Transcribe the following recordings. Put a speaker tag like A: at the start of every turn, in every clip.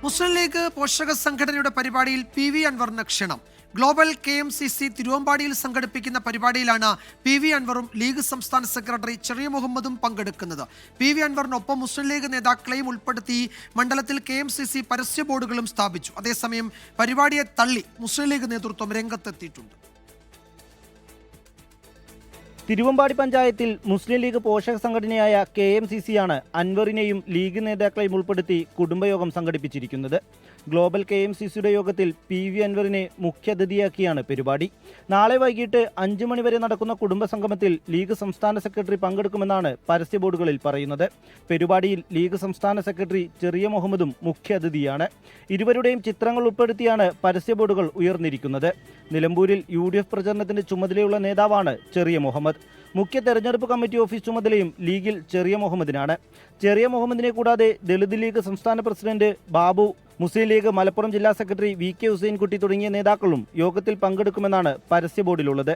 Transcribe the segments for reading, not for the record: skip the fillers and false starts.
A: മുസ്ലിം league പോഷക സംഘടനയുടെ പരിപാടിയിൽ PV അൻവറിന് ക്ഷണം. ഗ്ലോബൽ KMCC തിരുവമ്പാടിയിൽ സംഘടിപ്പിക്കുന്ന പരിപാടിയിലാണ് PV അൻവറും ലീഗ് സംസ്ഥാന സെക്രട്ടറി ചെറിയ മുഹമ്മദും പങ്കെടുക്കുന്നത്. PV അൻവറിനൊപ്പം മുസ്ലിം ലീഗ് നേതാക്കളെയും ഉൾപ്പെടുത്തി മണ്ഡലത്തിൽ KMCC പരസ്യ ബോർഡുകളും സ്ഥാപിച്ചു. അതേസമയം പരിപാടിയെ തള്ളി മുസ്ലിം ലീഗ് നേതൃത്വം രംഗത്തെത്തിയിട്ടുണ്ട്.
B: തിരുവമ്പാടി പഞ്ചായത്തിൽ മുസ്ലിം ലീഗ് പോഷക സംഘടനയായ KMCC ആണ് അൻവറിനെയും ലീഗ് നേതാക്കളെയും ഉൾപ്പെടുത്തി കുടുംബയോഗം സംഘടിപ്പിച്ചിരിക്കുന്നത്. ഗ്ലോബൽ KMCCയുടെ യോഗത്തിൽ PV അൻവറിനെ മുഖ്യാതിഥിയാക്കിയാണ് പരിപാടി. നാളെ വൈകിട്ട് 5 മണി വരെ നടക്കുന്ന കുടുംബസംഗമത്തിൽ ലീഗ് സംസ്ഥാന സെക്രട്ടറി പങ്കെടുക്കുമെന്നാണ് പരസ്യ ബോർഡുകളിൽ പറയുന്നത്. പരിപാടിയിൽ ലീഗ് സംസ്ഥാന സെക്രട്ടറി ചെറിയ മുഹമ്മദും മുഖ്യാതിഥിയാണ്. ഇരുവരുടെയും ചിത്രങ്ങൾ ഉൾപ്പെടുത്തിയാണ് പരസ്യ ബോർഡുകൾ ഉയർന്നിരിക്കുന്നത്. നിലമ്പൂരിൽ UDF പ്രചരണത്തിന്റെ ചുമതലയുള്ള നേതാവാണ് ചെറിയ മുഹമ്മദ്. മുഖ്യ തെരഞ്ഞെടുപ്പ് കമ്മിറ്റി ഓഫീസ് ചുമതലയും ലീഗിൽ ചെറിയ മുഹമ്മദിനാണ്. ചെറിയ മുഹമ്മദിനെ കൂടാതെ ദളിത് ലീഗ് സംസ്ഥാന പ്രസിഡന്റ് ബാബു, മുസ്ലിം ലീഗ് മലപ്പുറം ജില്ലാ സെക്രട്ടറി VK ഹുസൈൻകുട്ടി തുടങ്ങിയ നേതാക്കളും യോഗത്തിൽ പങ്കെടുക്കുമെന്നാണ് പരസ്യ ബോർഡിലുള്ളത്.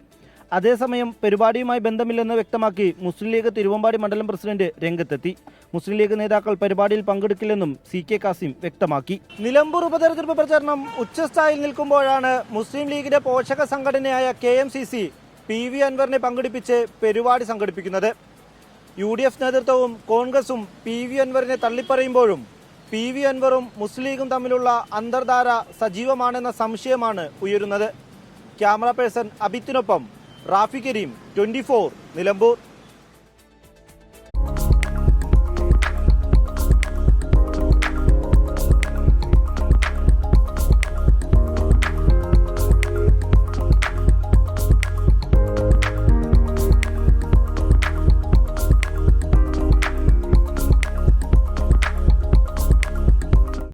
B: അതേസമയം പരിപാടിയുമായി ബന്ധമില്ലെന്ന് വ്യക്തമാക്കി മുസ്ലിം ലീഗ് തിരുവമ്പാടി മണ്ഡലം പ്രസിഡന്റ് രംഗത്തെത്തി. മുസ്ലിം ലീഗ് നേതാക്കൾ പരിപാടിയിൽ പങ്കെടുക്കില്ലെന്നും CK കാസിം വ്യക്തമാക്കി. നിലമ്പൂർ ഉപതെരഞ്ഞെടുപ്പ് പ്രചരണം ഉച്ചസ്ഥായിൽ നിൽക്കുമ്പോഴാണ് മുസ്ലിം ലീഗിന്റെ പോഷക സംഘടനയായ KMCC PV അൻവറിനെ പങ്കെടുപ്പിച്ച് പരിപാടി സംഘടിപ്പിക്കുന്നത്. UDF നേതൃത്വവും കോൺഗ്രസും PV അൻവറിനെ തള്ളിപ്പറയുമ്പോഴും PV അൻവറും മുസ്ലിം ലീഗും തമ്മിലുള്ള അന്തർധാര സജീവമാണെന്ന സംശയമാണ് ഉയരുന്നത്. ക്യാമറ പേഴ്സൺ അബിത്തിനൊപ്പം റാഫി കരീം, 24 നിലമ്പൂർ.